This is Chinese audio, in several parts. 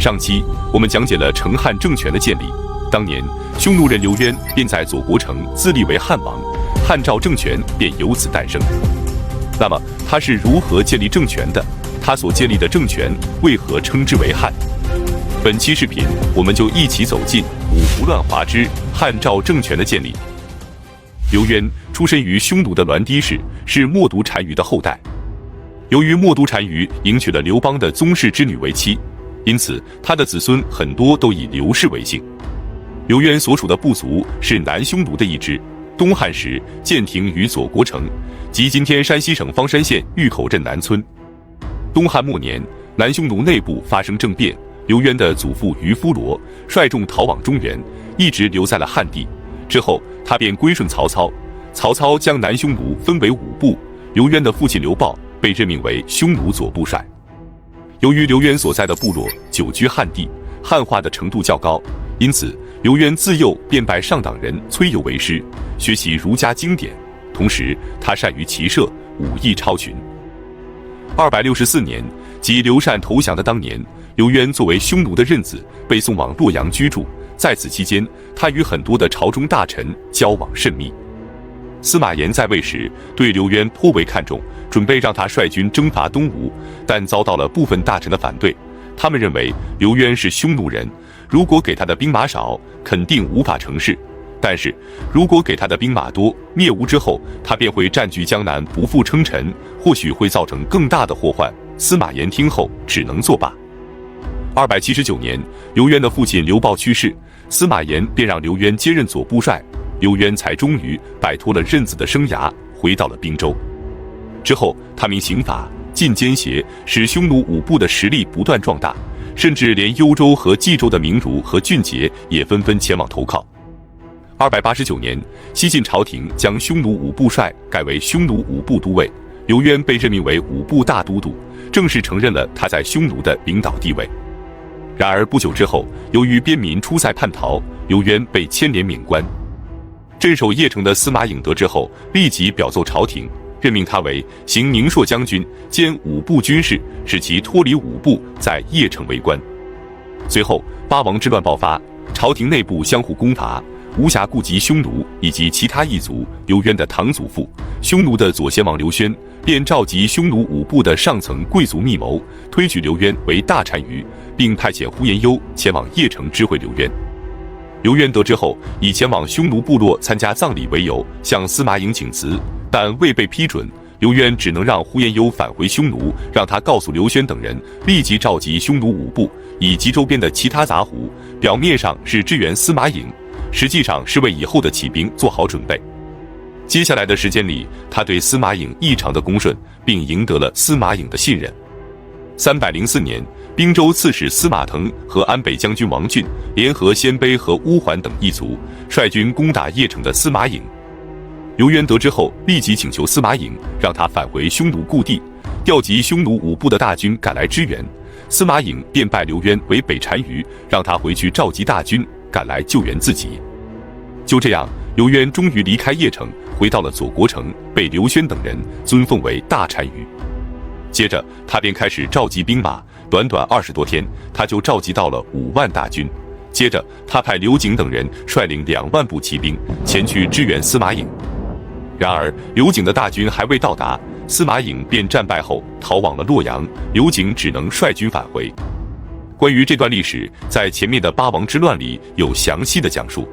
上期我们讲解了成汉政权的建立，当年匈奴人刘渊便在左国城自立为汉王，汉赵政权便由此诞生。那么他是如何建立政权的？他所建立的政权为何称之为汉？本期视频我们就一起走进五胡乱华之汉赵政权的建立。刘渊出身于匈奴的栾堤氏，是冒顿单于的后代。由于冒顿单于迎娶了刘邦的宗室之女为妻，因此他的子孙很多都以刘氏为姓。刘渊所属的部族是南匈奴的一支，东汉时建庭于左国城，即今天山西省方山县峪口镇南村。东汉末年，南匈奴内部发生政变，刘渊的祖父于夫罗率众逃往中原，一直留在了汉地。之后他便归顺曹操，曹操将南匈奴分为5部，刘渊的父亲刘豹被任命为匈奴左部帅。由于刘渊所在的部落久居汉地，汉化的程度较高，因此刘渊自幼便拜上党人崔游为师，学习儒家经典，同时他善于骑射，武艺超群。264年，即刘禅投降的当年，刘渊作为匈奴的任子被送往洛阳居住，在此期间他与很多的朝中大臣交往甚密。司马炎在位时对刘渊颇为看重，准备让他率军征伐东吴，但遭到了部分大臣的反对。他们认为刘渊是匈奴人，如果给他的兵马少，肯定无法成事；但是如果给他的兵马多，灭吴之后他便会占据江南，不复称臣，或许会造成更大的祸患。司马炎听后只能作罢。279年，刘渊的父亲刘豹去世，司马炎便让刘渊接任左部帅，刘渊才终于摆脱了任子的生涯，回到了滨州。之后他明刑法，禁奸邪，使匈奴5部的实力不断壮大，甚至连幽州和冀州的名儒和俊杰也纷纷前往投靠。289年，西晋朝廷将匈奴5部帅改为匈奴5部都尉，刘渊被任命为5部大都督，正式承认了他在匈奴的领导地位。然而不久之后，由于边民出塞叛逃，刘渊被牵连免官。镇守邺城的司马颖得知后，立即表奏朝廷，任命他为行宁朔将军兼5部军事，使其脱离5部，在邺城为官。随后八王之乱爆发，朝廷内部相互攻伐，无暇顾及匈奴以及其他异族。刘渊的堂祖父匈奴的左贤王刘宣便召集匈奴5部的上层贵族密谋，推举刘渊为大单于，并派遣呼延攸前往邺城知会刘渊。刘渊得知后，以前往匈奴部落参加葬礼为由，向司马颖请辞，但未被批准。刘渊只能让呼延攸返回匈奴，让他告诉刘宣等人立即召集匈奴5部以及周边的其他杂胡，表面上是支援司马颖，实际上是为以后的起兵做好准备。接下来的时间里，他对司马颖异常的恭顺，并赢得了司马颖的信任。304年，滨州刺史司马腾和安北将军王浚联合鲜卑和乌桓等异族，率军攻打邺城的司马颖。刘渊得知后，立即请求司马颖让他返回匈奴故地，调集匈奴5部的大军赶来支援。司马颖便拜刘渊为北单于，让他回去召集大军赶来救援自己。就这样，刘渊终于离开邺城，回到了左国城，被刘宣等人尊奉为大单于。接着他便开始召集兵马，短短20多天，他就召集到了5万大军。接着他派刘景等人率领2万步骑兵前去支援司马颖。然而刘景的大军还未到达，司马颖便战败后逃往了洛阳，刘景只能率军返回。关于这段历史，在前面的八王之乱里有详细的讲述。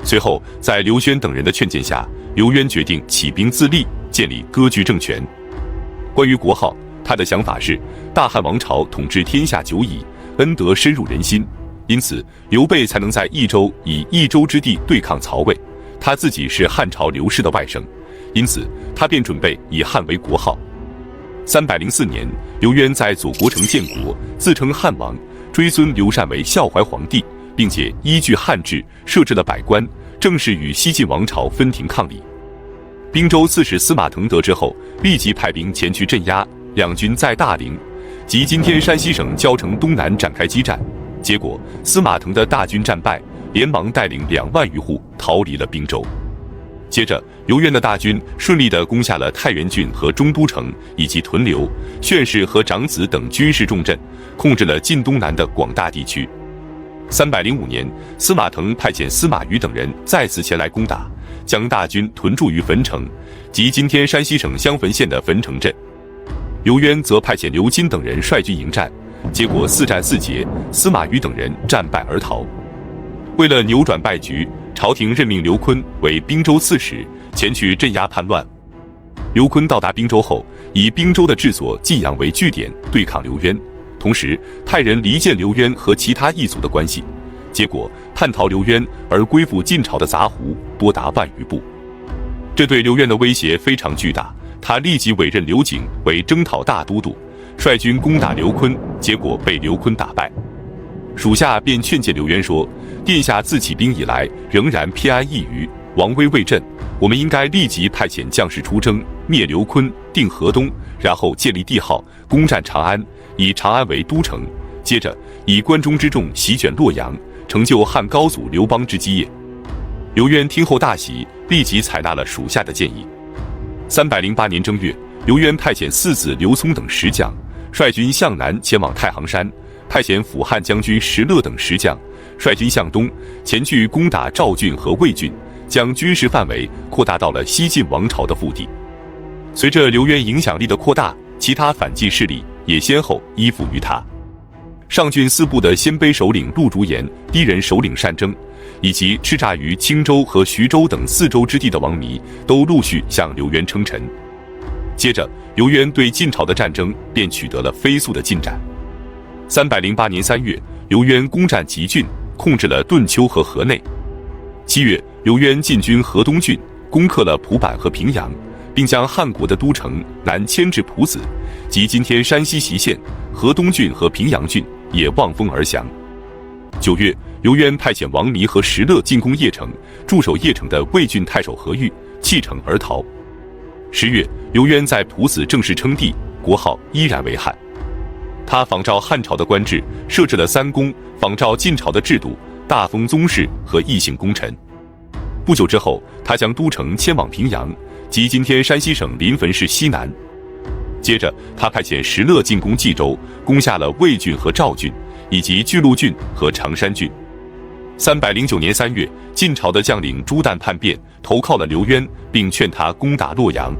随后在刘宣等人的劝谏下，刘渊决定起兵自立，建立割据政权。关于国号，他的想法是大汉王朝统治天下久矣，恩德深入人心，因此刘备才能在益州以益州之地对抗曹魏。他自己是汉朝刘氏的外甥，因此他便准备以汉为国号。304年，刘渊在左国城建国，自称汉王，追尊刘禅为孝怀皇帝，并且依据汉制设置了百官，正式与西晋王朝分庭抗礼。滨州刺史司马腾得知后，立即派兵前去镇压，两军在大陵，即今天山西省交城东南展开激战。结果司马腾的大军战败，连忙带领2万余户逃离了滨州。接着，刘渊的大军顺利地攻下了太原郡和中都城，以及屯留、宣氏和长子等军事重镇，控制了晋东南的广大地区。305年，司马腾派遣司马懿等人再次前来攻打，将大军屯驻于汾城，即今天山西省襄汾县的汾城镇。刘渊则派遣刘金等人率军迎战，结果4战4捷，司马懿等人战败而逃。为了扭转败局，朝廷任命刘琨为滨州刺史，前去镇压叛乱。刘琨到达滨州后，以滨州的治所晋阳为据点，对抗刘渊。同时，派人离间刘渊和其他异族的关系，结果叛逃刘渊而归附晋朝的杂胡多达万余部。这对刘渊的威胁非常巨大，他立即委任刘景为征讨大都督，率军攻打刘琨，结果被刘琨打败。属下便劝谏刘渊说：“殿下自起兵以来，仍然偏安一隅，王威未振。我们应该立即派遣将士出征，灭刘琨，定河东，然后建立帝号，攻占长安，以长安为都城。接着以关中之众席卷洛阳，成就汉高祖刘邦之基业。”刘渊听后大喜，立即采纳了属下的建议。308年正月，刘渊派遣4子刘聪等10将，率军向南前往太行山。派遣辅汉将军石勒等10将，率军向东前去攻打赵郡和魏郡，将军事范围扩大到了西晋王朝的腹地。随着刘渊影响力的扩大，其他反晋势力也先后依附于他。上郡4部的鲜卑首领陆竹言、氐人首领单征，以及叱咤于青州和徐州等4州之地的王弥，都陆续向刘渊称臣。接着，刘渊对晋朝的战争便取得了飞速的进展。308年3月，刘渊攻占吉郡，控制了顿丘和河内。7月，刘渊进军河东郡，攻克了蒲坂和平阳，并将汉国的都城南迁至蒲子，即今天山西隰县。河东郡和平阳郡也望风而降。9月，刘渊派遣王弥和石勒进攻邺城，驻守邺城的魏郡太守何玉弃城而逃。10月，刘渊在蒲子正式称帝，国号依然为汉。他仿照汉朝的官制，设置了3公，仿照晋朝的制度，大封宗室和异姓功臣。不久之后，他将都城迁往平阳，即今天山西省临汾市西南。接着，他派遣石勒进攻冀州，攻下了魏郡和赵郡，以及巨鹿郡和常山郡。309年3月，晋朝的将领朱旦叛变，投靠了刘渊，并劝他攻打洛阳。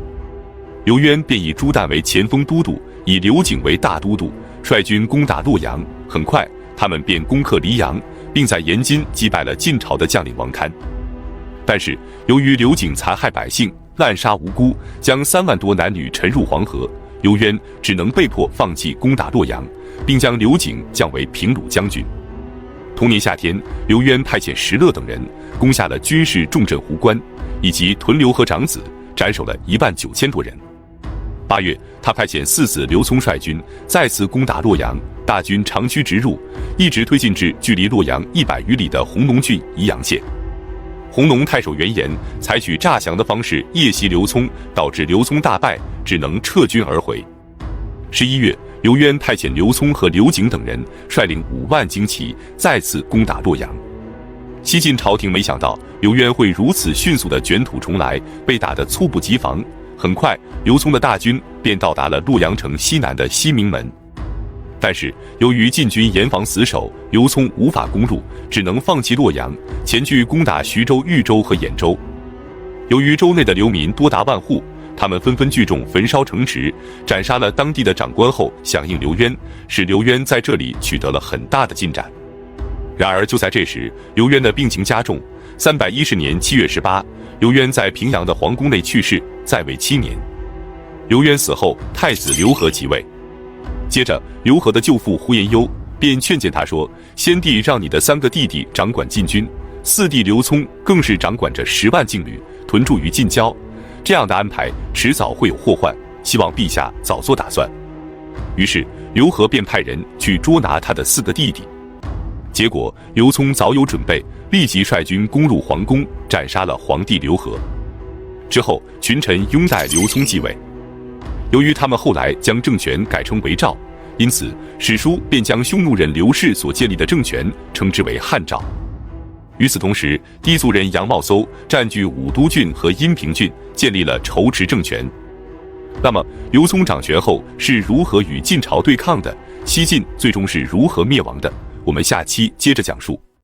刘渊便以朱旦为前锋都督，以刘景为大都督，率军攻打洛阳。很快，他们便攻克黎阳，并在延津击败了晋朝的将领王堪。但是，由于刘景残害百姓，滥杀无辜，将3万多男女沉入黄河，刘渊只能被迫放弃攻打洛阳，并将刘景降为平鲁将军。同年夏天，刘渊派遣石勒等人攻下了军事重镇壶关，以及屯留和长子，斩首了19000多人。8月，他派遣4子刘聪率军再次攻打洛阳，大军长驱直入，一直推进至距离洛阳100余里的弘农郡宜阳县。弘农太守袁岩采取诈降的方式夜袭刘聪，导致刘聪大败，只能撤军而回。11月，刘渊派遣刘聪和刘景等人率领5万精骑再次攻打洛阳。西晋朝廷没想到刘渊会如此迅速地卷土重来，被打得猝不及防。很快，刘聪的大军便到达了洛阳城西南的西明门。但是由于晋军严防死守，刘聪无法攻入，只能放弃洛阳，前去攻打徐州、豫州和兖州。由于州内的流民多达万户，他们纷纷聚众焚烧城池，斩杀了当地的长官后响应刘渊，使刘渊在这里取得了很大的进展。然而就在这时，刘渊的病情加重。310年7月18，刘渊在平阳的皇宫内去世，在位7年。刘渊死后，太子刘和即位。接着，刘和的舅父呼延攸便劝谏他说：“先帝让你的3个弟弟掌管禁军，4弟刘聪更是掌管着10万劲旅，屯驻于近郊。这样的安排迟早会有祸患，希望陛下早做打算。”于是，刘和便派人去捉拿他的4个弟弟。结果，刘聪早有准备，立即率军攻入皇宫，斩杀了皇帝刘和。之后，群臣拥戴刘聪继位。由于他们后来将政权改称为赵，因此史书便将匈奴人刘氏所建立的政权称之为汉赵。与此同时，氐族人杨茂叟占据武都郡和阴平郡，建立了仇池政权。那么，刘聪掌权后是如何与晋朝对抗的？西晋最终是如何灭亡的？我们下期接着讲述。